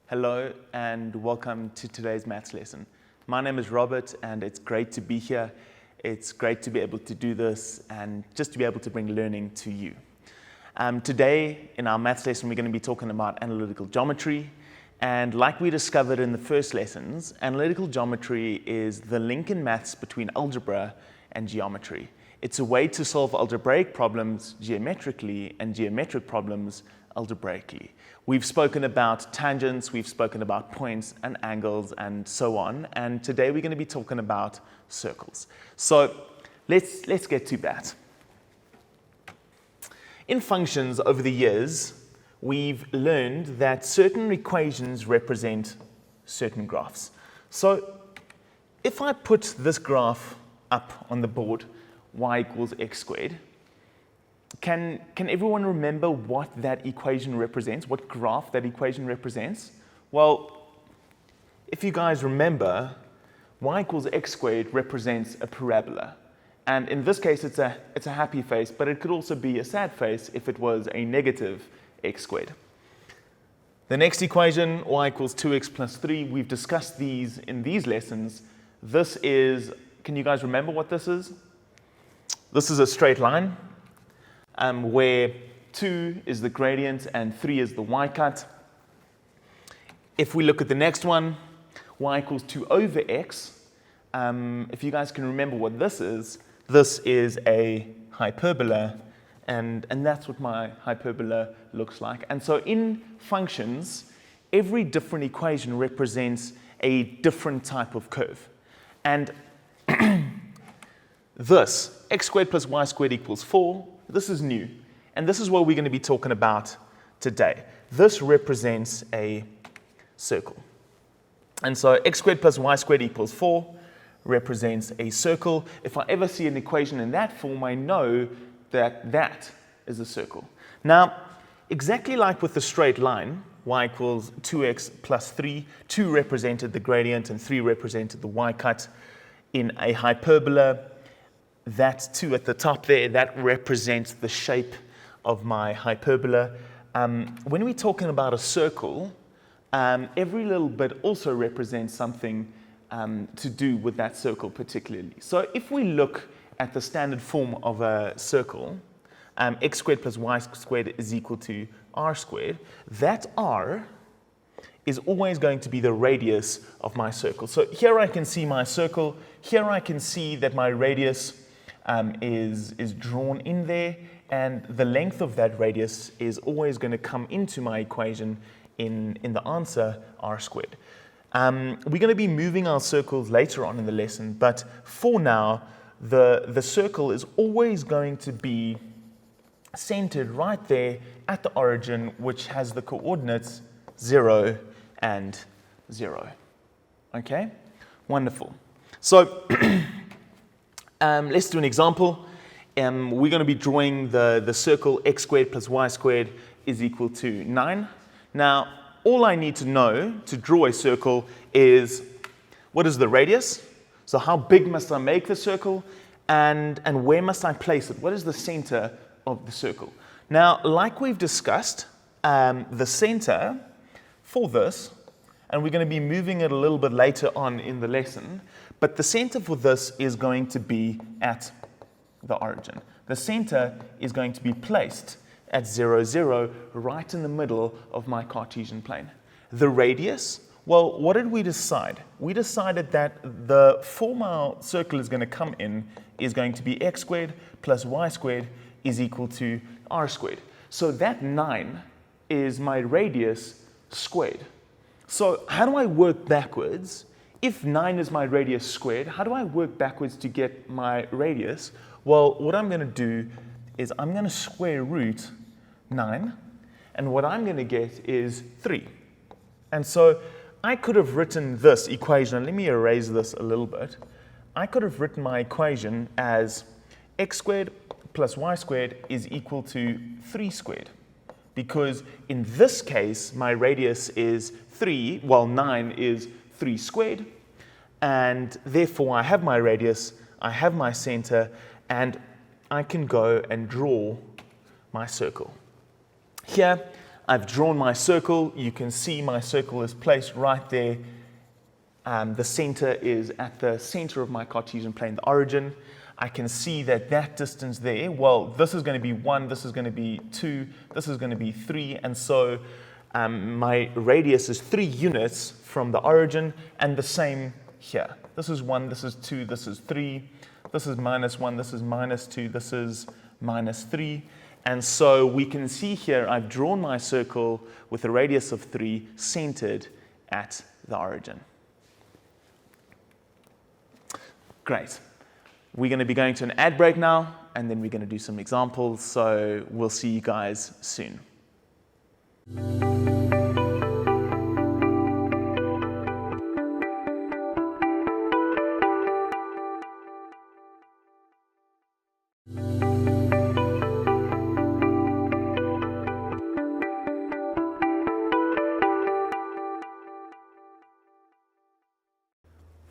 Hello and welcome to today's maths lesson. My name is Robert and it's great to be here. It's great to be able to do this and just to be able to bring learning to you. Today in our maths lesson we're going to be talking about analytical geometry, and like we discovered in the first lessons, analytical geometry is the link in maths between algebra and geometry. It's a way to solve algebraic problems geometrically and geometric problems algebraically. We've spoken about tangents, we've spoken about points and angles and so on, and today we're going to be talking about circles. So let's get to that. In functions over the years, we've learned that certain equations represent certain graphs. So if I put this graph up on the board, y equals x squared, can everyone remember what that equation represents, what graph that equation represents? Well, if you guys remember, y equals x squared represents a parabola. And in this case, it's a happy face, but it could also be a sad face if it was a negative x squared. The next equation, y equals 2x plus 3, we've discussed these in these lessons. This is, can you guys remember what this is? This is a straight line where 2 is the gradient and 3 is the y-cut. If we look at the next one, y equals 2 over x. If you guys can remember what this is a hyperbola, and that's what my hyperbola looks like. And so in functions, every different equation represents a different type of curve. And this, x squared plus y squared equals 4, this is new. And this is what we're going to be talking about today. This represents a circle. And so x squared plus y squared equals 4 represents a circle. If I ever see an equation in that form, I know that that is a circle. Now, exactly like with the straight line, y equals 2x plus 3, 2 represented the gradient and 3 represented the y-cut. In a hyperbola, that 2 at the top there, that represents the shape of my hyperbola. When we're talking about a circle, every little bit also represents something to do with that circle particularly. So if we look at the standard form of a circle, x squared plus y squared is equal to r squared, that r is always going to be the radius of my circle. So here I can see my circle, here I can see that my radius is drawn in there, and the length of that radius is always going to come into my equation in the answer, r squared. We're going to be moving our circles later on in the lesson, but for now, the circle is always going to be centered right there at the origin, which has the coordinates 0 and 0. Okay? Wonderful. So let's do an example. We're going to be drawing the circle x squared plus y squared is equal to 9. Now, all I need to know to draw a circle is what is the radius? So how big must I make the circle? And where must I place it? What is the center of the circle? Now, like we've discussed, the center for this, and we're going to be moving it a little bit later on in the lesson, but the center for this is going to be at the origin. The center is going to be placed at 0, 0, right in the middle of my Cartesian plane. The radius, well, what did we decide? We decided that the form our circle is going to come in is going to be x squared plus y squared is equal to r squared. So that 9 is my radius squared. So how do I work backwards? If 9 is my radius squared, how do I work backwards to get my radius? Well, what I'm going to do is I'm going to square root 9, and what I'm going to get is 3. And so I could have written this equation, let me erase this a little bit. I could have written my equation as x squared plus y squared is equal to 3 squared. Because in this case, my radius is 3, while 9 is 3 squared. And therefore, I have my radius, I have my center, and I can go and draw my circle. Here, I've drawn my circle. You can see my circle is placed right there. The center is at the center of my Cartesian plane, the origin. I can see that that distance there, well, this is going to be 1, this is going to be 2, this is going to be 3, and so my radius is 3 units from the origin, and the same here. This is 1, this is 2, this is 3, this is -1, this is -2, this is -3. And so we can see here I've drawn my circle with a radius of 3 centered at the origin. Great. We're going to be going to an ad break now, and then we're going to do some examples. So we'll see you guys soon.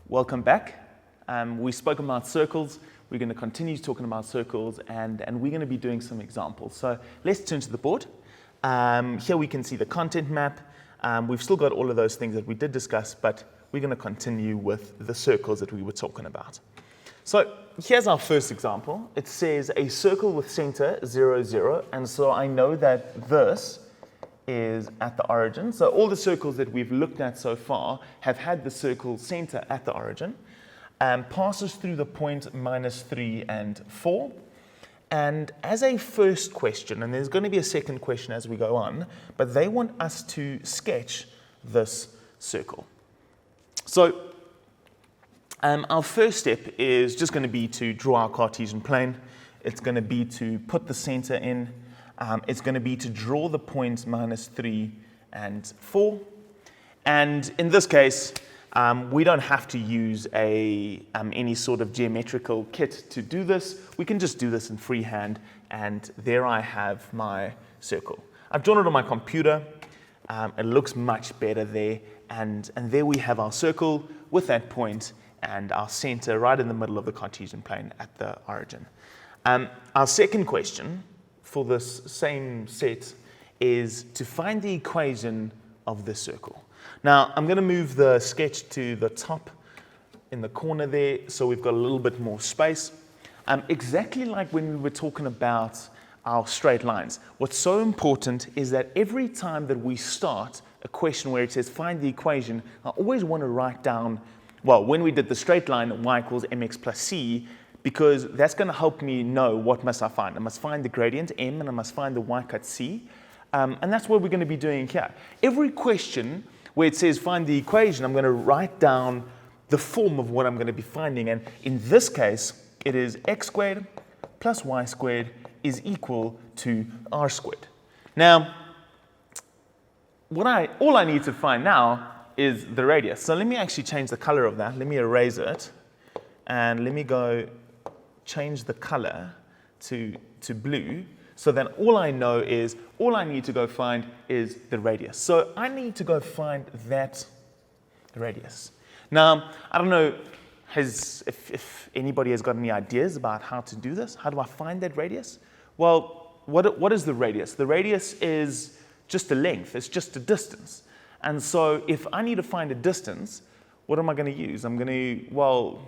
Welcome back. We spoke about circles. We're going to continue talking about circles, and we're going to be doing some examples. So let's turn to the board. Here we can see the content map. We've still got all of those things that we did discuss, but we're going to continue with the circles that we were talking about. So here's our first example. It says a circle with center 0, 0, and so I know that this is at the origin. So all the circles that we've looked at so far have had the circle center at the origin, passes through the point -3 and 4. And as a first question, and there's going to be a second question as we go on, but they want us to sketch this circle. So our first step is just going to be to draw our Cartesian plane. It's going to be to put the center in. It's going to be to draw the points -3 and 4. And in this case, we don't have to use any sort of geometrical kit to do this. We can just do this in freehand, and there I have my circle. I've drawn it on my computer. It looks much better there, and there we have our circle with that point and our center right in the middle of the Cartesian plane at the origin. Our second question for this same set is to find the equation of this circle. Now, I'm going to move the sketch to the top in the corner there, so we've got a little bit more space. Exactly like when we were talking about our straight lines. What's so important is that every time that we start a question where it says find the equation, I always want to write down, well, when we did the straight line, y equals mx plus c, because that's going to help me know what must I find. I must find the gradient m, and I must find the y cut c. And that's what we're going to be doing here. Every question where it says find the equation, I'm going to write down the form of what I'm going to be finding. And in this case, it is x squared plus y squared is equal to r squared. Now, all I need to find now is the radius. So let me actually change the color of that. Let me erase it. And let me go change the color to blue. So then all I know is, all I need to go find is the radius. So I need to go find that radius. Now, I don't know if anybody has got any ideas about how to do this. How do I find that radius? Well, what is the radius? The radius is just a length. It's just a distance. And so if I need to find a distance, what am I going to use? I'm going to, well,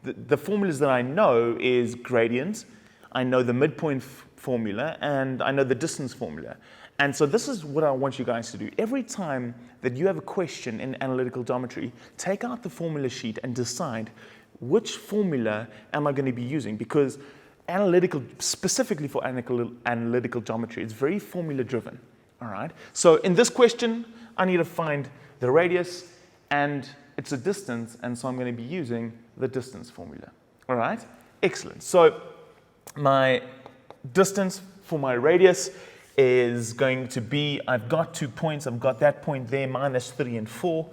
the formulas that I know is gradient. I know the midpoint formula, and I know the distance formula. And so this is what I want you guys to do. Every time that you have a question in analytical geometry, take out the formula sheet and decide which formula am I going to be using, because specifically for analytical geometry, it's very formula driven. All right. So in this question, I need to find the radius, and it's a distance, and so I'm going to be using the distance formula. All right. Excellent. So my distance for my radius is going to be, I've got 2 points. I've got that point there, -3 and 4.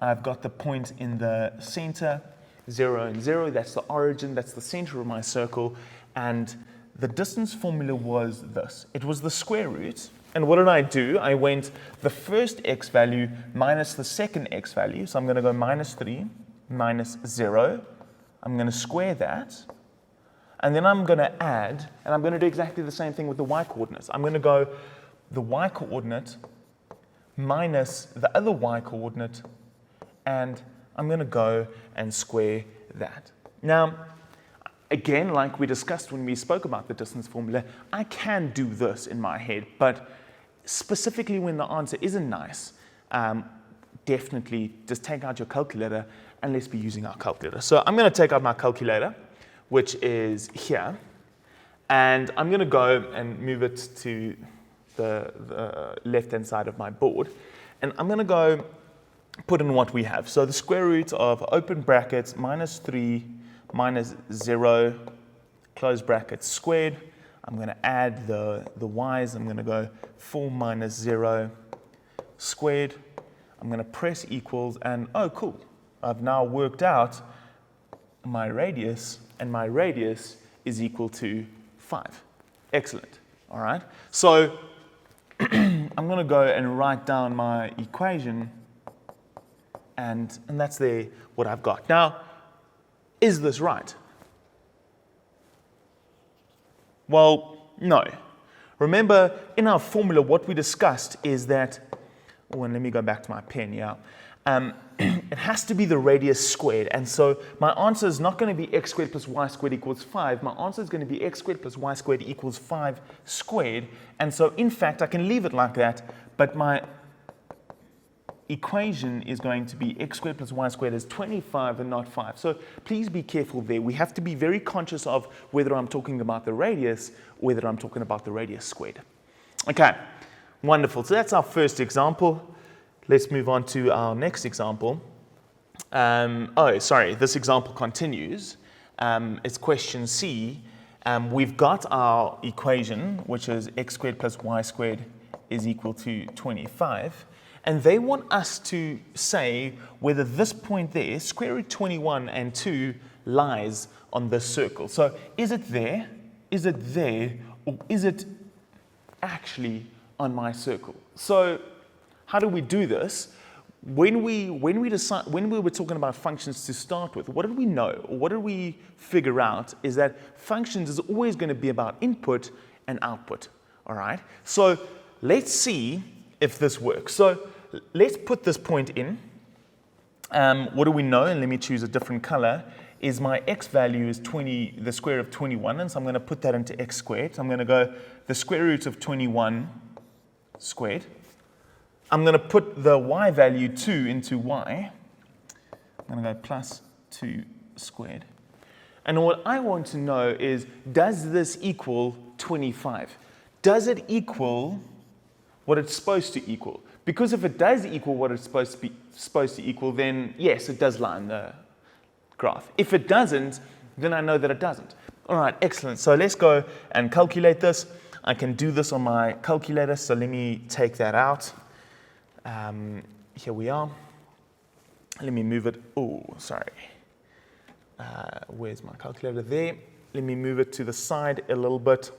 I've got the point in the center, 0 and 0. That's the origin. That's the center of my circle. And the distance formula was this. It was the square root. And what did I do? I went the first x value minus the second x value. So I'm going to go -3 minus 0. I'm going to square that. And then I'm going to add, and I'm going to do exactly the same thing with the y coordinates. I'm going to go the y coordinate minus the other y coordinate, and I'm going to go and square that. Now, again, like we discussed when we spoke about the distance formula, I can do this in my head, but specifically when the answer isn't nice, definitely just take out your calculator and let's be using our calculator. So I'm going to take out my calculator, which is here, and I'm going to go and move it to the left-hand side of my board, and I'm going to go put in what we have. So the square root of open brackets minus 3 minus 0 close brackets squared. I'm going to add the y's. I'm going to go 4 minus 0 squared. I'm going to press equals, and oh cool, I've now worked out my radius, and my radius is equal to 5. Excellent. All right. So I'm going to go and write down my equation, and that's there what I've got. Now, is this right? Well, no. Remember, in our formula, what we discussed is that, oh, and let me go back to my pen, yeah. It has to be the radius squared, and so my answer is not going to be x squared plus y squared equals 5. My answer is going to be x squared plus y squared equals 5 squared, and so in fact I can leave it like that, but my equation is going to be x squared plus y squared is 25 and not 5. So please be careful there. We have to be very conscious of whether I'm talking about the radius or whether I'm talking about the radius squared. Okay, wonderful. So that's our first example. Let's move on to our next example. This example continues. It's question C. We've got our equation, which is x squared plus y squared is equal to 25. And they want us to say whether this point there, square root 21 and 2, lies on this circle. So is it there, or is it actually on my circle? So how do we do this? When we were talking about functions to start with, what did we know, or what did we figure out is that functions is always going to be about input and output, all right? So let's see if this works. So let's put this point in. What do we know? And let me choose a different color. Is my x value is 20, the square of 21, and so I'm going to put that into x squared. So I'm going to go the square root of 21 squared. I'm going to put the y value 2 into y. I'm going to go plus 2 squared. And what I want to know is, does this equal 25? Does it equal what it's supposed to equal? Because if it does equal what it's supposed to equal, then yes, it does lie in the graph. If it doesn't, then I know that it doesn't. All right, excellent. So let's go and calculate this. I can do this on my calculator, so let me take that out. Here we are. Let me move it. Oh, sorry. Where's my calculator? There. Let me move it to the side a little bit.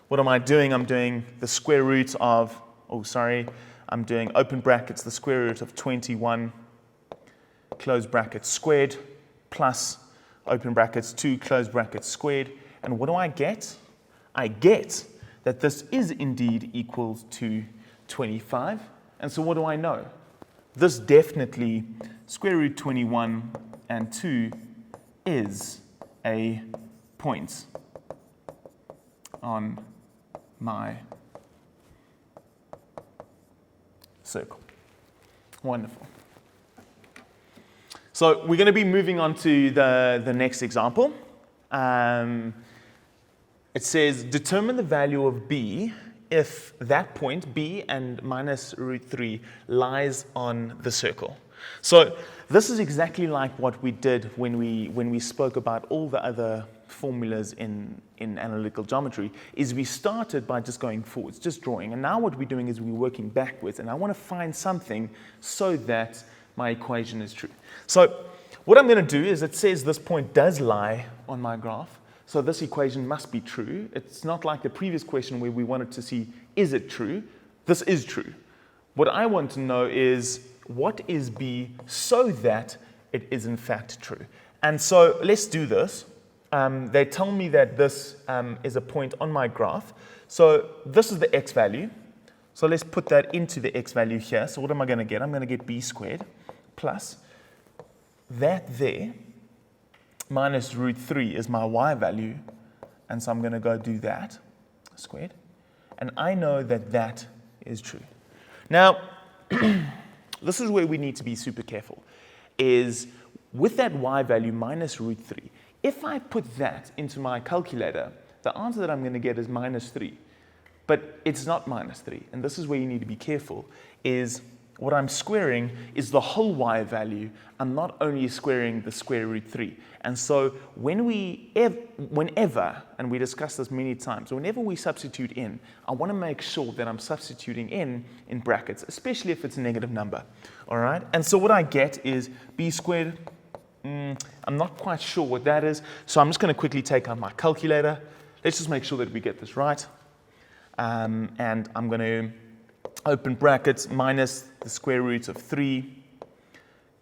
What am I doing? I'm doing the square root of, I'm doing open brackets, the square root of 21, close brackets squared, plus open brackets 2, close brackets squared. And what do I get? I get that this is indeed equals to 25. And so what do I know? This definitely, square root 21 and 2 is a point on my circle. Wonderful. So we're going to be moving on to the next example. It says, determine the value of b if that point, b and minus root 3, lies on the circle. So this is exactly like what we did when we spoke about all the other formulas in analytical geometry, is we started by just going forwards, just drawing. And now what we're doing is we're working backwards. And I want to find something so that my equation is true. So what I'm going to do is, it says this point does lie on my graph. So this equation must be true. It's not like the previous question where we wanted to see, is it true? This is true. What I want to know is, what is b so that it is in fact true? And so let's do this. They tell me that this is a point on my graph. So this is the x value. So let's put that into the x value here. So what am I going to get? I'm going to get b squared plus that there minus root 3 is my y value. And so I'm going to go do that squared. And I know that that is true. Now, this is where we need to be super careful, is with that y value minus root 3, if I put that into my calculator, the answer that I'm going to get is minus 3. But it's not minus 3. And this is where you need to be careful, is what I'm squaring is the whole y value. I'm not only squaring the square root 3. And so whenever, and we discussed this many times, whenever we substitute in, I want to make sure that I'm substituting in brackets, especially if it's a negative number. All right? And so what I get is b squared. I'm not quite sure what that is. So I'm just going to quickly take out my calculator. Let's just make sure that we get this right. And I'm going to open brackets minus the square root of 3,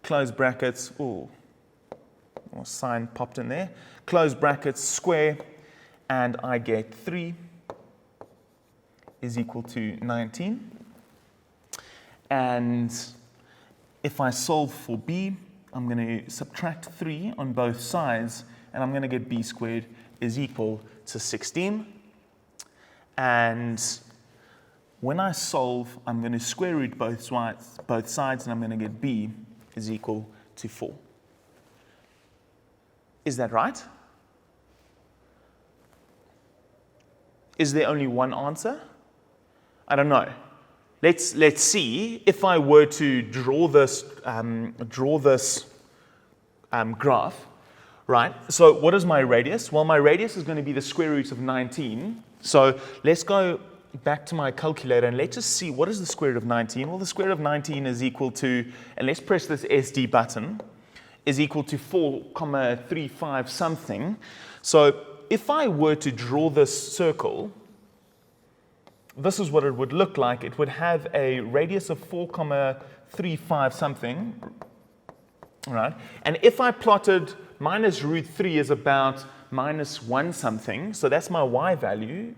close brackets, or sign popped in there, close brackets, square, and I get 3 is equal to 19. And if I solve for b, I'm going to subtract 3 on both sides, and I'm going to get b squared is equal to 16. And when I solve, I'm going to square root both sides, and I'm going to get b is equal to 4. Is that right? Is there only one answer? I don't know. Let's see. If I were to draw this graph, right? So what is my radius? Well, my radius is going to be the square root of 19. So let's go back to my calculator and let's just see what is the square root of 19. Well, the square root of 19 is equal to, and let's press this SD button, is equal to 4,35 something. So if I were to draw this circle, this is what it would look like. It would have a radius of 4,35 something, right? And if I plotted minus root 3 is about minus 1 something, so that's my y value,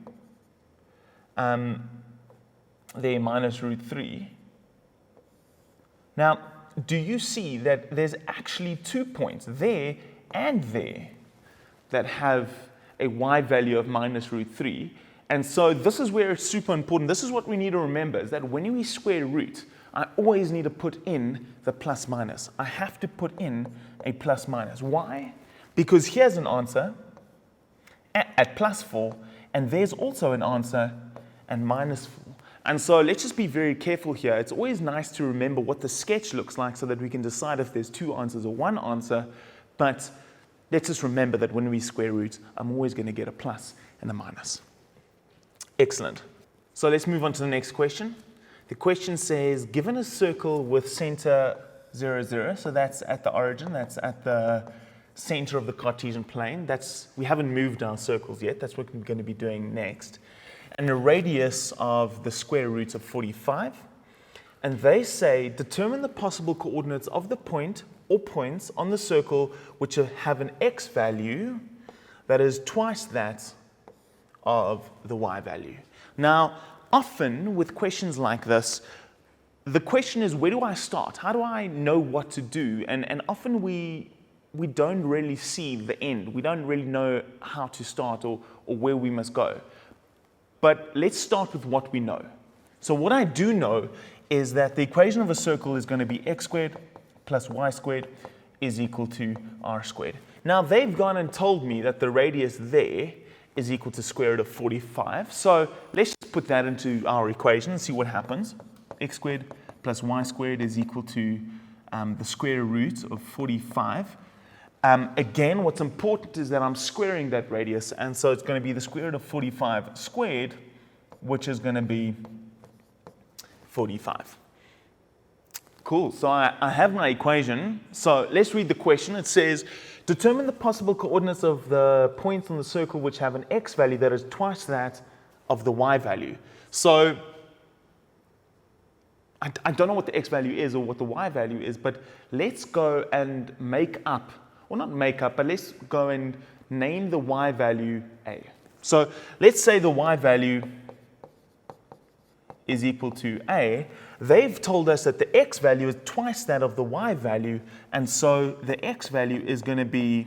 there minus root 3. Now, do you see that there's actually 2 points there and there that have a y value of minus root 3? And so this is where it's super important. This is what we need to remember, is that when we square root, I always need to put in the plus minus. I have to put in a plus minus. Why? Because here's an answer at plus 4, and there's also an answer at minus 4. And so let's just be very careful here. It's always nice to remember what the sketch looks like so that we can decide if there's 2 answers or 1 answer. But let's just remember that when we square root, I'm always going to get a plus and a minus. Excellent. So let's move on to the next question. The question says, given a circle with center 0, 0, so that's at the origin, that's at the center of the Cartesian plane. We haven't moved our circles yet. That's what we're going to be doing next. And a radius of the square root of 45. And they say, determine the possible coordinates of the point or points on the circle which have an x value that is twice that of the y value. Now, often with questions like this, the question is, where do I start? How do I know what to do? And often we don't really see the end. We don't really know how to start or where we must go. But let's start with what we know. So what I do know is that the equation of a circle is going to be x squared plus y squared is equal to r squared. Now, they've gone and told me that the radius there is equal to square root of 45. So let's just put that into our equation and see what happens. X squared plus y squared is equal to the square root of 45. Again, what's important is that I'm squaring that radius, and so it's going to be the square root of 45 squared, which is going to be 45. Cool, so I have my equation. So let's read the question. It says, determine the possible coordinates of the points on the circle which have an x value that is twice that of the y value. So I don't know what the x value is or what the y value is, but let's go and make up, or not make up, but let's go and name the y value a. So let's say the y value is equal to a, they've told us that the x value is twice that of the y value, and so the x value is going to be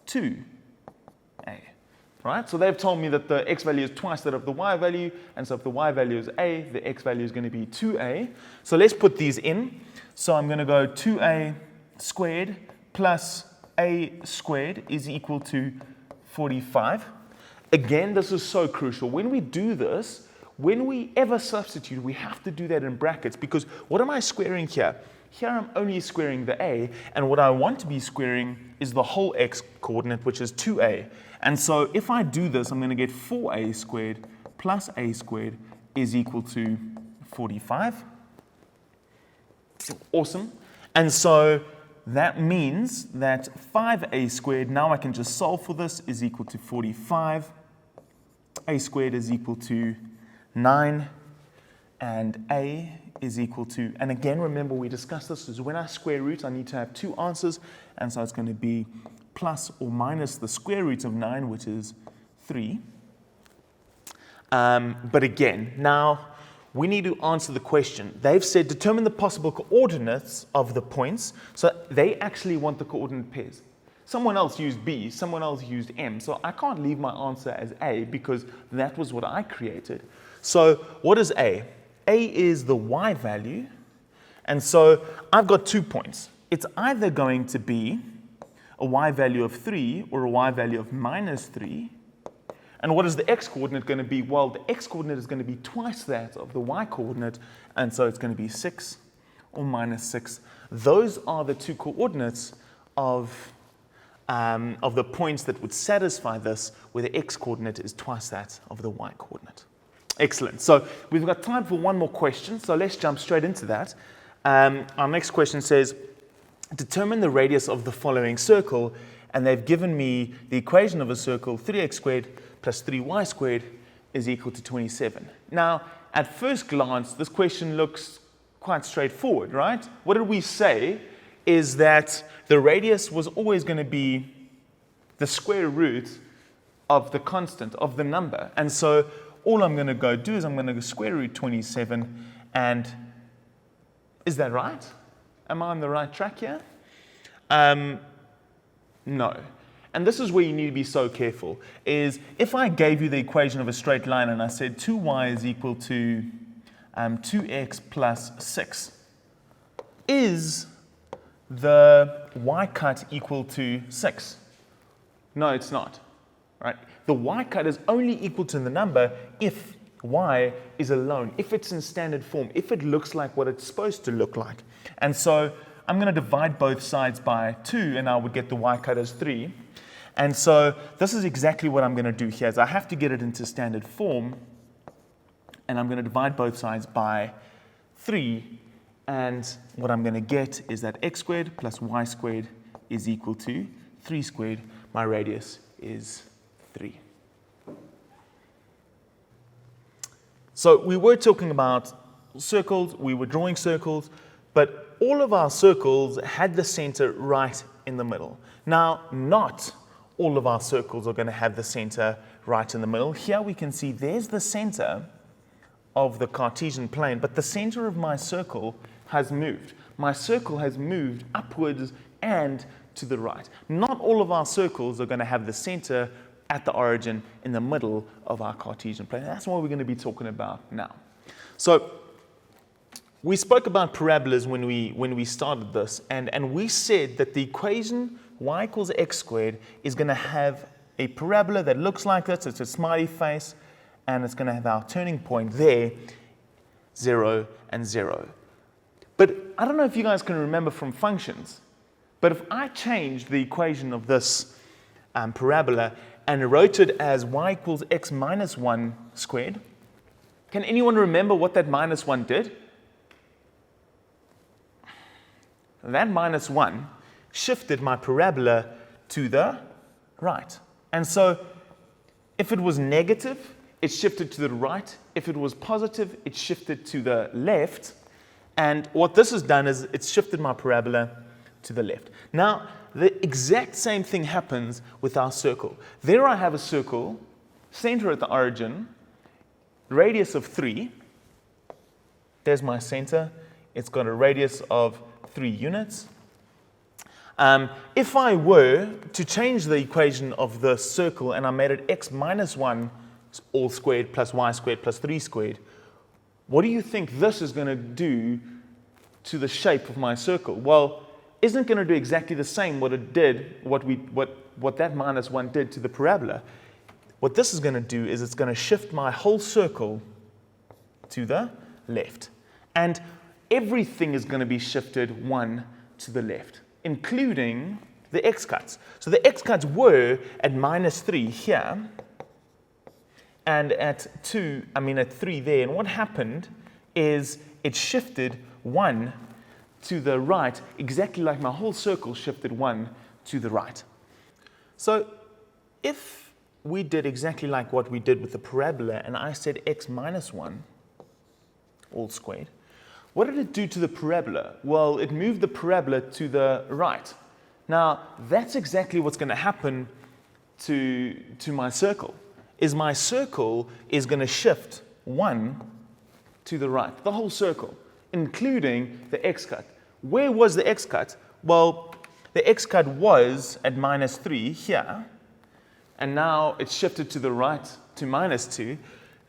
2a. Right? So they've told me that the x value is twice that of the y value, and so if the y value is a, the x value is going to be 2a. So let's put these in. So I'm going to go 2a squared plus a squared is equal to 45. Again, this is so crucial. When we do this, when we ever substitute, we have to do that in brackets, because what am I squaring here? Here I'm only squaring the a, and what I want to be squaring is the whole x coordinate, which is 2a. And so if I do this, I'm going to get 4a squared plus a squared is equal to 45. Awesome. And so that means that 5a squared, now I can just solve for this, is equal to 45. A squared is equal to 9, and a is equal to, and again, remember we discussed this, is when I square root, I need to have two answers, and so it's going to be plus or minus the square root of 9, which is 3. But again, now we need to answer the question. They've said determine the possible coordinates of the points, so they actually want the coordinate pairs. Someone else used B, someone else used M, so I can't leave my answer as A because that was what I created. So what is A? A is the y value, and so I've got 2 points. It's either going to be a y value of 3 or a y value of minus 3. And what is the x coordinate going to be? Well, the x coordinate is going to be twice that of the y coordinate, and so it's going to be 6 or minus 6. Those are the two coordinates of the points that would satisfy this, where the x coordinate is twice that of the y coordinate. Excellent. So we've got time for one more question, so let's jump straight into that. Our next question says, determine the radius of the following circle, and they've given me the equation of a circle, 3x squared plus 3y squared is equal to 27. Now, at first glance, this question looks quite straightforward, right? What did we say is that the radius was always going to be the square root of the constant, of the number. And so all I'm going to go do is I'm going to go square root 27, and is that right? Am I on the right track here? No. And this is where you need to be so careful, is if I gave you the equation of a straight line and I said 2y is equal to 2x plus 6, is the y cut equal to 6? No, it's not. Right? The y cut is only equal to the number if y is alone, if it's in standard form, if it looks like what it's supposed to look like. And so I'm going to divide both sides by 2, and I would get the y cut as 3. And so this is exactly what I'm going to do here, is I have to get it into standard form, and I'm going to divide both sides by 3, and what I'm going to get is that x squared plus y squared is equal to 3 squared. My radius is 3. So we were talking about circles, we were drawing circles, but all of our circles had the center right in the middle. Now, not all of our circles are going to have the center right in the middle. Here we can see there's the center of the Cartesian plane, but the center of my circle has moved. My circle has moved upwards and to the right. Not all of our circles are going to have the center at the origin in the middle of our Cartesian plane. That's what we're going to be talking about now. So we spoke about parabolas when we started this, and we said that the equation y equals x squared is going to have a parabola that looks like this. It's a smiley face, and it's going to have our turning point there, 0 and 0. But I don't know if you guys can remember from functions, but if I changed the equation of this parabola and wrote it as y equals x minus 1 squared, can anyone remember what that minus 1 did? That minus 1 shifted my parabola to the right. And so if it was negative, it shifted to the right. If it was positive, it shifted to the left. And what this has done is it's shifted my parabola to the left. Now, the exact same thing happens with our circle. There I have a circle, center at the origin, radius of 3. There's my center. It's got a radius of 3 units. If I were to change the equation of the circle and I made it x minus 1 all squared plus y squared plus 3 squared, what do you think this is going to do to the shape of my circle? Well, isn't it going to do exactly the same what it did, what that minus 1 did to the parabola? What this is going to do is it's going to shift my whole circle to the left. And everything is going to be shifted 1 to the left, including the x-cuts. So the x-cuts were at minus 3 here, and at 3 there. And what happened is it shifted 1 to the right, exactly like my whole circle shifted 1 to the right. So if we did exactly like what we did with the parabola, and I said x minus 1 all squared, what did it do to the parabola? Well, it moved the parabola to the right. Now, that's exactly what's going to happen to my circle. Is my circle is going to shift 1 to the right, the whole circle, including the x-cut. Where was the x-cut? Well, the x-cut was at minus 3 here, and now it's shifted to the right to minus 2.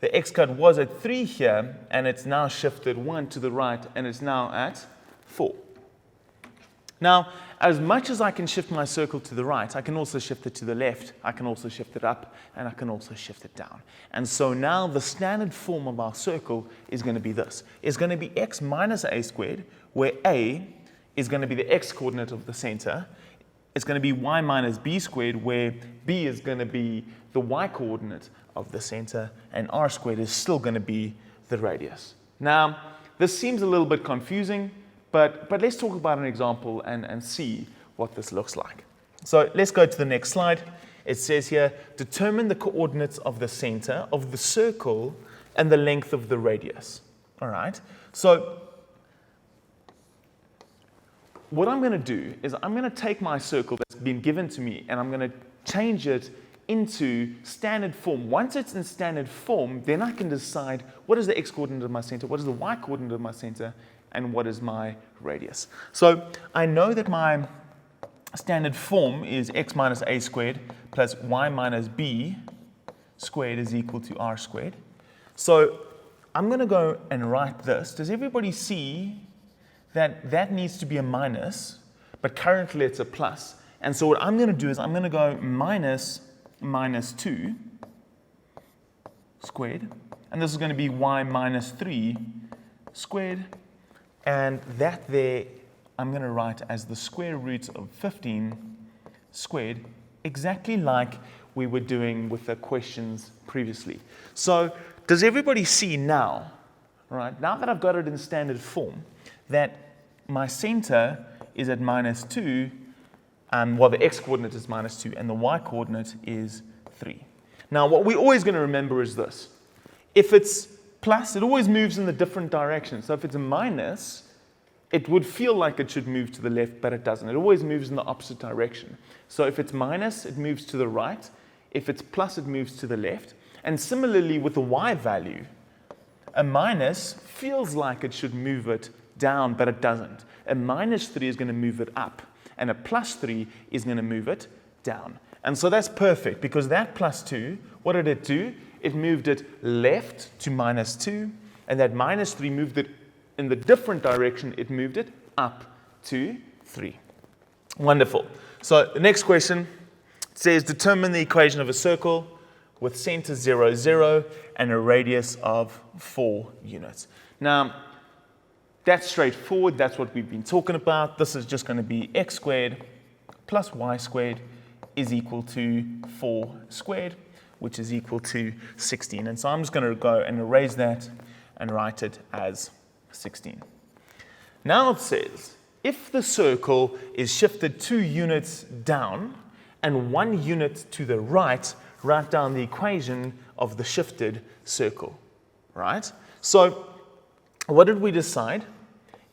The x-cut was at 3 here, and it's now shifted 1 to the right, and it's now at 4. Now, as much as I can shift my circle to the right, I can also shift it to the left, I can also shift it up, and I can also shift it down. And so now the standard form of our circle is going to be this. It's going to be x minus a squared, where a is going to be the x-coordinate of the center. It's going to be y minus b squared, where b is going to be the y-coordinate of the center, and r squared is still going to be the radius. Now, this seems a little bit confusing, but let's talk about an example and see what this looks like. So let's go to the next slide. It says here, determine the coordinates of the center of the circle and the length of the radius. All right, so what I'm going to do is I'm going to take my circle that's been given to me and I'm going to change it into standard form. Once it's in standard form, then I can decide what is the x-coordinate of my center, what is the y-coordinate of my center, and what is my radius. So I know that my standard form is x minus a squared plus y minus b squared is equal to r squared. So I'm going to go and write this. Does everybody see that that needs to be a minus, but currently it's a plus? And so what I'm going to do is I'm going to go minus 2 squared, and this is going to be y minus 3 squared, and that there I'm going to write as the square root of 15 squared, exactly like we were doing with the questions previously. So does everybody see now, right, now that I've got it in standard form, that my center is at minus 2, well, the x-coordinate is minus 2, and the y-coordinate is 3. Now, what we're always going to remember is this. If it's plus, it always moves in the different direction. So if it's a minus, it would feel like it should move to the left, but it doesn't. It always moves in the opposite direction. So if it's minus, it moves to the right. If it's plus, it moves to the left. And similarly with the y value, a minus feels like it should move it down, but it doesn't. A minus 3 is going to move it up, and a plus 3 is going to move it down. And so that's perfect, because that plus 2, what did it do? It moved it left to minus 2, and that minus 3 moved it in the different direction. It moved it up to 3. Wonderful. So the next question says, determine the equation of a circle with center 0, 0, and a radius of 4 units. Now, that's straightforward. That's what we've been talking about. This is just going to be x squared plus y squared is equal to 4 squared, which is equal to 16. And so I'm just going to go and erase that and write it as 16. Now it says, if the circle is shifted 2 units down and 1 unit to the right, write down the equation of the shifted circle, right? So what did we decide?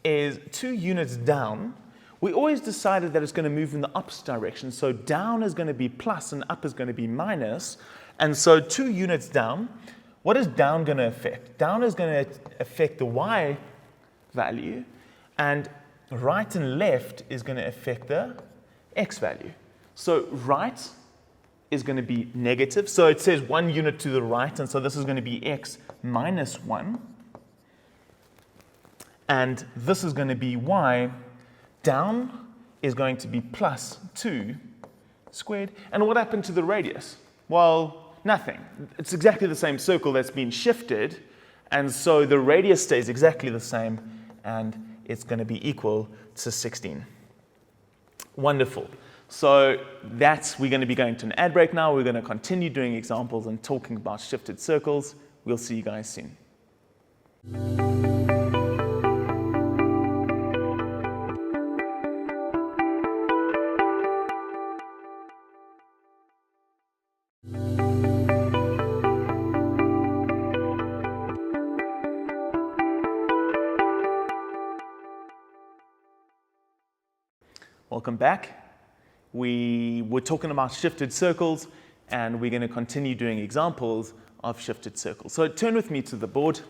Is 2 units down, we always decided that it's going to move in the opposite direction. So down is going to be plus and up is going to be minus. And so 2 units down, what is down going to affect? Down is going to affect the y value, and right and left is going to affect the x value. So right is going to be negative. So it says 1 unit to the right, and so this is going to be x minus 1. And this is going to be y. Down is going to be plus 2 squared. And what happened to the radius? Well, nothing. It's exactly the same circle that's been shifted, and so the radius stays exactly the same, and it's going to be equal to 16. Wonderful. So we're going to be going to an ad break now. We're going to continue doing examples and talking about shifted circles. We'll see you guys soon. Welcome back. We were talking about shifted circles, and we're going to continue doing examples of shifted circles. So turn with me to the board.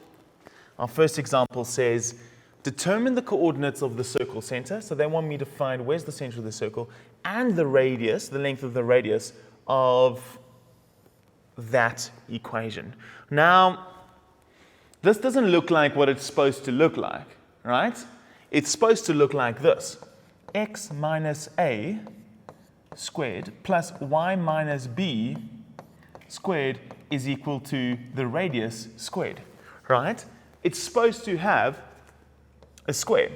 Our first example says, determine the coordinates of the circle center. So they want me to find where's the center of the circle and the radius, the length of the radius of that equation. Now, this doesn't look like what it's supposed to look like, right? It's supposed to look like this. X minus a squared plus y minus b squared is equal to the radius squared, right? It's supposed to have a square,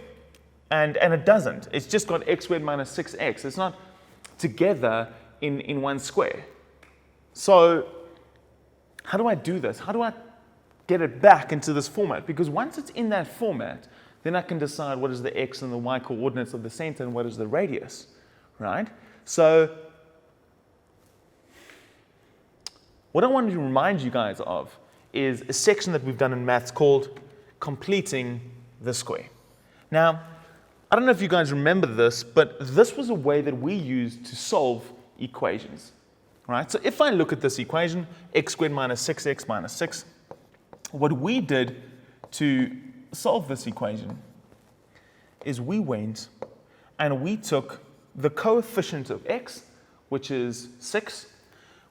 and it doesn't. It's just got x squared minus 6x. It's not together in one square. So how do I do this? How do I get it back into this format? Because once it's in that format, then I can decide what is the x and the y coordinates of the center and what is the radius, right? So what I wanted to remind you guys of is a section that we've done in maths called completing the square. Now, I don't know if you guys remember this, but this was a way that we used to solve equations, right? So if I look at this equation, x squared minus 6x minus 6, what we did to solve this equation is we went and we took the coefficient of x, which is 6,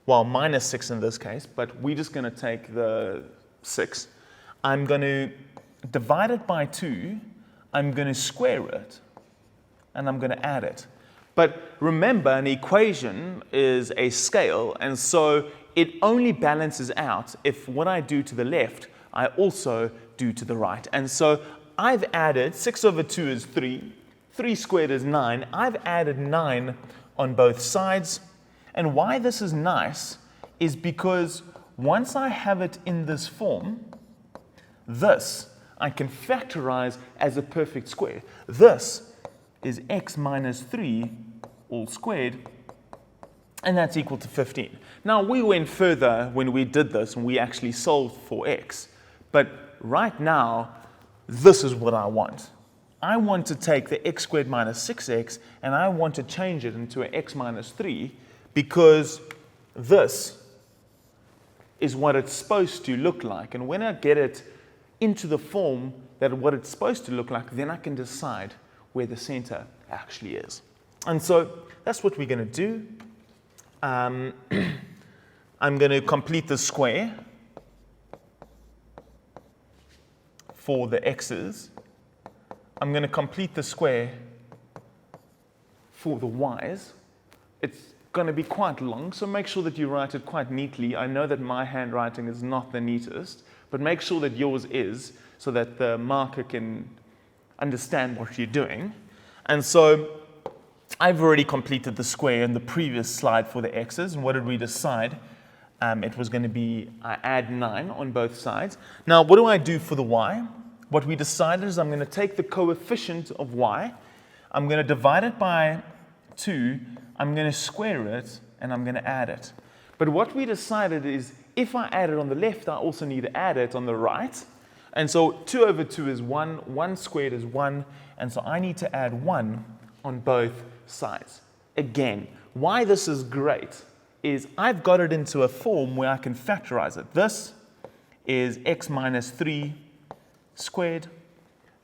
well, minus 6 in this case, but we're just going to take the 6. I'm going to divide it by 2, I'm going to square it, and I'm going to add it. But remember, an equation is a scale, and so it only balances out if what I do to the left, I also do to the right. And so I've added 6 over 2 is 3, 3 squared is 9. I've added 9 on both sides. And why this is nice is because once I have it in this form, this I can factorize as a perfect square. This is x minus 3 all squared, and that's equal to 15. Now, we went further when we did this, and we actually solved for x. But right now, this is what I want. I want to take the x squared minus 6x, and I want to change it into an x minus 3, because this is what it's supposed to look like. And when I get it into the form that what it's supposed to look like, then I can decide where the center actually is. And so that's what we're going to do. I'm going to complete the square for the x's. I'm going to complete the square for the y's. It's going to be quite long, so make sure that you write it quite neatly. I know that my handwriting is not the neatest, but make sure that yours is, so that the marker can understand what you're doing. And so I've already completed the square in the previous slide for the x's, and what did we decide? It was going to be, I add 9 on both sides. Now, what do I do for the y? What we decided is I'm going to take the coefficient of y, I'm going to divide it by 2, I'm going to square it, and I'm going to add it. But what we decided is if I add it on the left, I also need to add it on the right. And so 2 over 2 is 1, 1 squared is 1, and so I need to add 1 on both sides. Again, why this is great is I've got it into a form where I can factorize it. This is x minus 3 squared.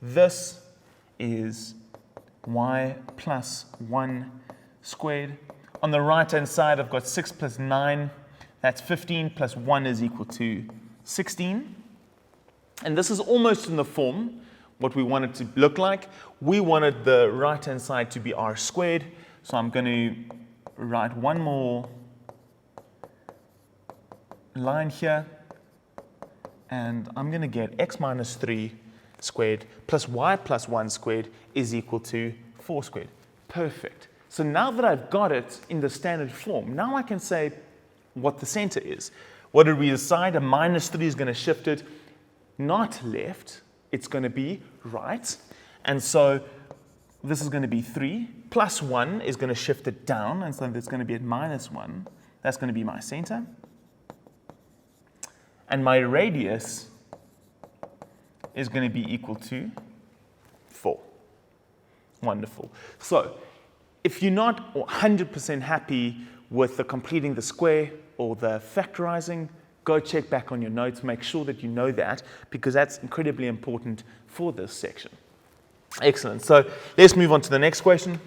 This is y plus 1 squared. On the right-hand side, I've got 6 plus 9. That's 15 plus 1 is equal to 16. And this is almost in the form what we want it to look like. We wanted the right-hand side to be r squared. So I'm going to write one more line here. And I'm going to get x minus 3 squared plus y plus 1 squared is equal to 4 squared. Perfect. So now that I've got it in the standard form, now I can say what the center is. What did we decide? A minus 3 is going to shift it not left, it's going to be right. And so this is going to be 3. Plus 1 is going to shift it down, and so it's going to be at minus 1. That's going to be my center. And my radius is going to be equal to 4. Wonderful. So if you're not 100% happy with the completing the square or the factorizing, go check back on your notes, make sure that you know that, because that's incredibly important for this section. Excellent. So let's move on to the next question.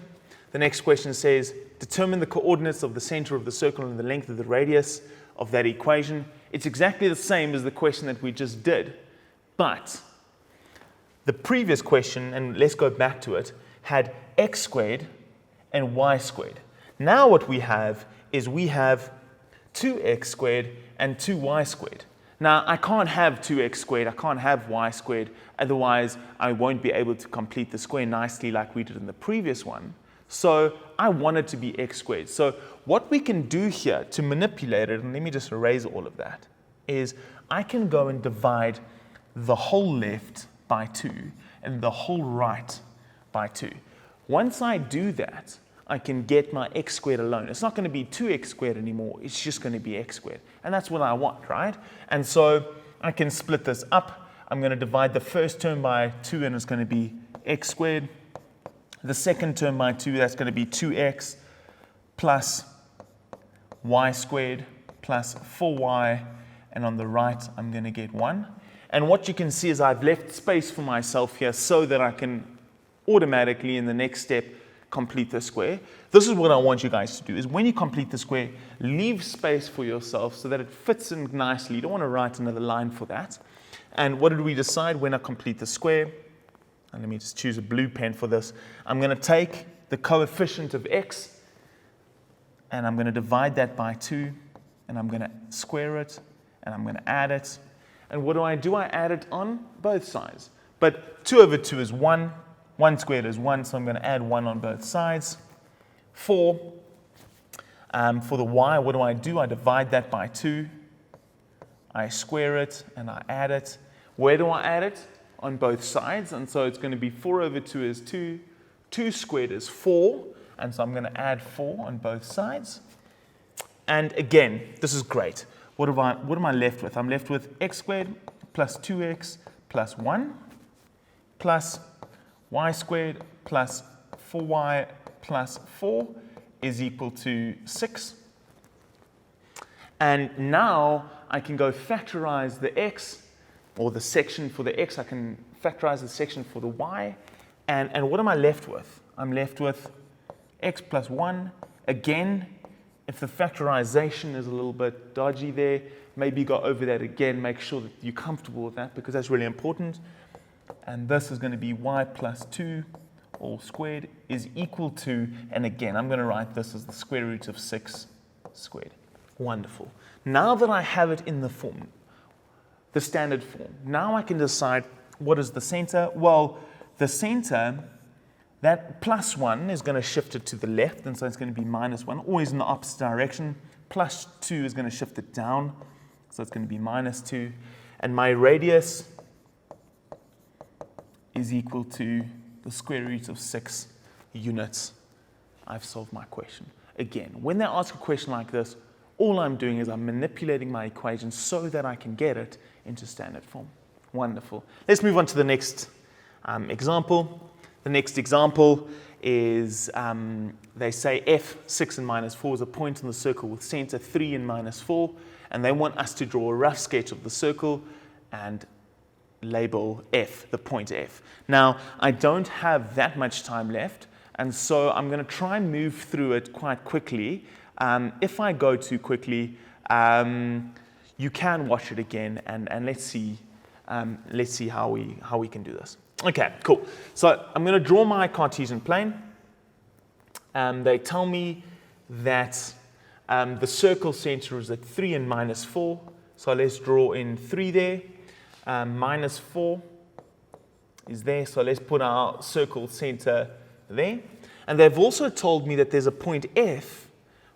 The next question says, determine the coordinates of the center of the circle and the length of the radius of that equation. It's exactly the same as the question that we just did, but the previous question, and let's go back to it, had x squared and y squared. Now what we have is we have 2x squared and 2y squared. Now I can't have 2x squared, I can't have y squared, otherwise I won't be able to complete the square nicely like we did in the previous one. So I want it to be x squared. So what we can do here to manipulate it, and let me just erase all of that, is I can go and divide the whole left by 2 and the whole right by 2. Once I do that, I can get my x squared alone. It's not going to be 2x squared anymore. It's just going to be x squared. And that's what I want, right? And so I can split this up. I'm going to divide the first term by 2, and it's going to be x squared. The second term by 2, that's going to be 2x plus y squared plus 4y. And on the right, I'm going to get 1. And what you can see is I've left space for myself here so that I can automatically, in the next step, complete the square. This is what I want you guys to do, is when you complete the square, leave space for yourself so that it fits in nicely. You don't want to write another line for that. And what did we decide when I complete the square? And let me just choose a blue pen for this. I'm going to take the coefficient of x, and I'm going to divide that by 2, and I'm going to square it, and I'm going to add it. And what do? I add it on both sides. But 2 over 2 is 1. 1 squared is 1, so I'm going to add 1 on both sides. 4. For the y, what do? I divide that by 2. I square it, and I add it. Where do I add it? On both sides. And so it's going to be 4 over 2 is 2. 2 squared is 4. And so I'm going to add 4 on both sides. And again, this is great. What am I left with? I'm left with x squared plus 2x plus 1 plus y squared plus 4y plus 4 is equal to 6. And now I can go factorize the x, or the section for the x. I can factorize the section for the y. And what am I left with? I'm left with x plus 1. Again, if the factorization is a little bit dodgy there, maybe go over that again. Make sure that you're comfortable with that, because that's really important. And this is going to be y plus 2 all squared is equal to, and again, I'm going to write this as the square root of 6 squared. Wonderful. Now that I have it in the form, the standard form, now I can decide what is the center. Well, the center, that plus 1 is going to shift it to the left, and so it's going to be minus 1, always in the opposite direction. Plus 2 is going to shift it down, so it's going to be minus 2. And my radius is equal to the square root of 6 units. I've solved my question. Again, when they ask a question like this, all I'm doing is I'm manipulating my equation so that I can get it into standard form. Wonderful. Let's move on to the next example. The next example is, they say f, 6 and minus 4 is a point in the circle with center 3 and minus 4, and they want us to draw a rough sketch of the circle and label F, the point F. Now, I don't have that much time left, and so I'm going to try and move through it quite quickly. If I go too quickly, you can watch it again, and let's see how we can do this. Okay, cool. So I'm going to draw my Cartesian plane. They tell me that the circle center is at 3 and minus 4. So let's draw in 3 there. Minus 4 is there, so let's put our circle center there. And they've also told me that there's a point F,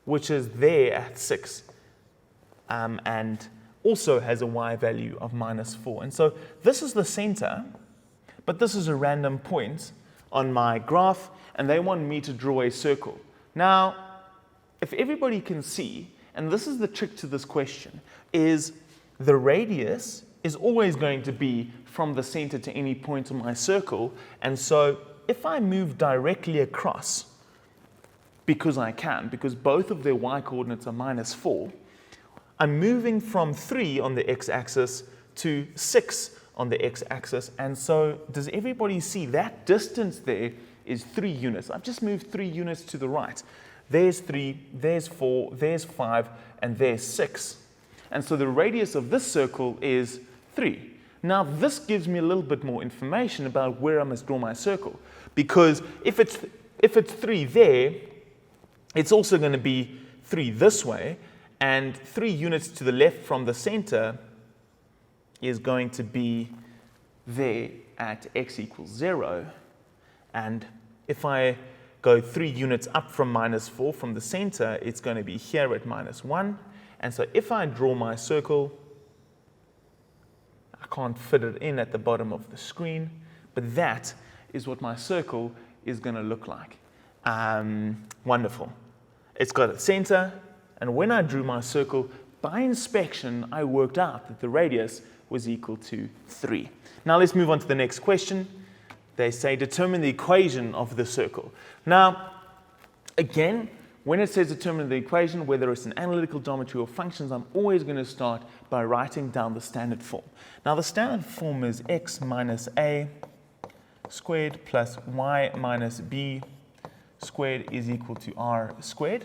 which is there at 6, and also has a y value of minus 4. And so this is the center, but this is a random point on my graph, and they want me to draw a circle. Now, if everybody can see, and this is the trick to this question, is the radius is always going to be from the center to any point on my circle. And so if I move directly across, because I can, because both of their y coordinates are minus 4, I'm moving from 3 on the x-axis to 6 on the x-axis. And so does everybody see that distance there is 3 units? I've just moved 3 units to the right. There's 3, there's 4, there's 5, and there's 6. And so the radius of this circle is 3. Now this gives me a little bit more information about where I must draw my circle, because if it's 3 there, it's also going to be 3 this way, and 3 units to the left from the center is going to be there at x equals 0. And if I go 3 units up from minus 4 from the center, it's going to be here at minus 1. And so if I draw my circle, I can't fit it in at the bottom of the screen, but that is what my circle is going to look like. Wonderful. It's got a center, and when I drew my circle, by inspection, I worked out that the radius was equal to 3. Now let's move on to the next question. They say determine the equation of the circle. Now, again, when it says determine the equation, whether it's an analytical geometry or functions, I'm always going to start by writing down the standard form. Now, the standard form is x minus a squared plus y minus b squared is equal to r squared.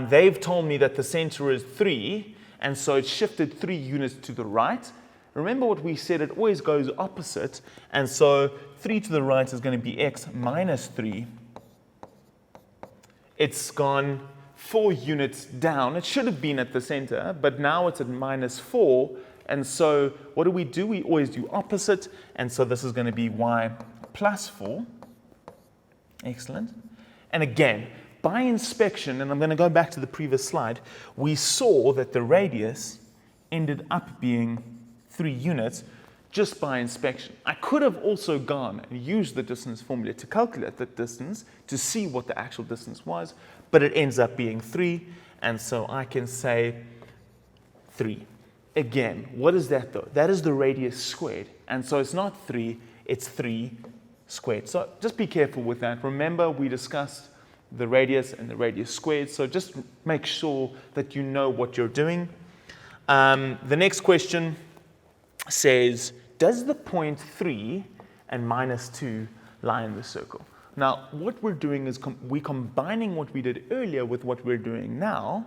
They've told me that the center is 3, and so it's shifted 3 units to the right. Remember what we said, it always goes opposite, and so 3 to the right is going to be x minus 3. It's gone 4 units down. It should have been at the center, but now it's at minus 4. And so what do? We always do opposite. And so this is going to be y plus 4. Excellent. And again, by inspection, and I'm going to go back to the previous slide, we saw that the radius ended up being 3 units just by inspection. I could have also gone and used the distance formula to calculate the distance to see what the actual distance was, but it ends up being 3, and so I can say 3. Again, what is that though? That is the radius squared, and so it's not 3, it's 3 squared. So just be careful with that. Remember, we discussed the radius and the radius squared, so just make sure that you know what you're doing. The next question says, does the point 3 and minus 2 lie in the circle? Now, what we're doing is we're combining what we did earlier with what we're doing now.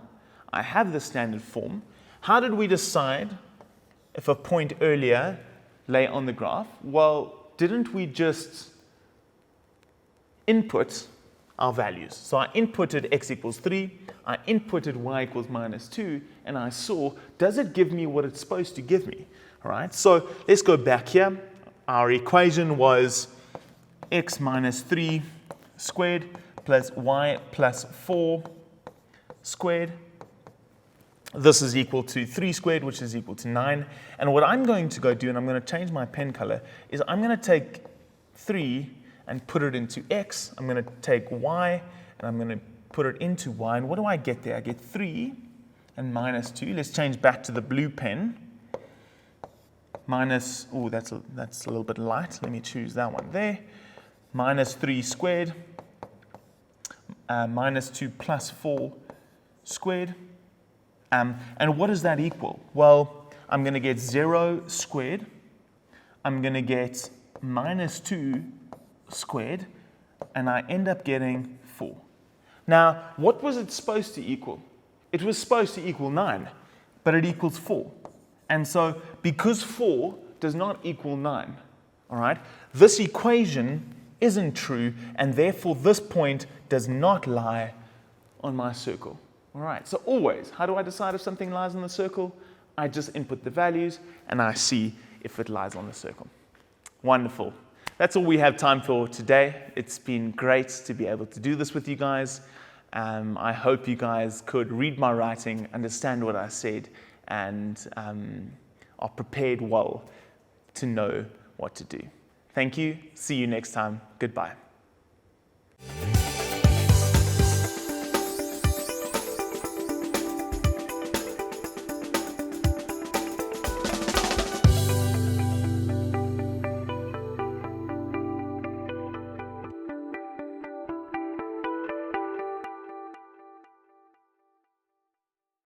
I have the standard form. How did we decide if a point earlier lay on the graph? Well, didn't we just input our values? So I inputted x equals 3, I inputted y equals minus 2, and I saw, does it give me what it's supposed to give me? All right, so let's go back here. Our equation was x minus 3 squared plus y plus 4 squared. This is equal to 3 squared, which is equal to 9. And what I'm going to go do, and I'm going to change my pen color, is I'm going to take 3 and put it into x. I'm going to take y, and I'm going to put it into y. And what do I get there? I get 3 and minus 2. Let's change back to the blue pen. Minus, oh, that's a little bit light. Let me choose that one there. Minus 3 squared, minus 2 plus 4 squared. And what does that equal? Well, I'm going to get 0 squared. I'm going to get minus 2 squared. And I end up getting 4. Now, what was it supposed to equal? It was supposed to equal 9, but it equals 4. And so, because 4 does not equal 9, all right, this equation isn't true, and therefore this point does not lie on my circle. All right, so always, how do I decide if something lies on the circle? I just input the values, and I see if it lies on the circle. Wonderful. That's all we have time for today. It's been great to be able to do this with you guys. I hope you guys could read my writing, understand what I said, and are prepared well to know what to do. Thank you. See you next time. Goodbye.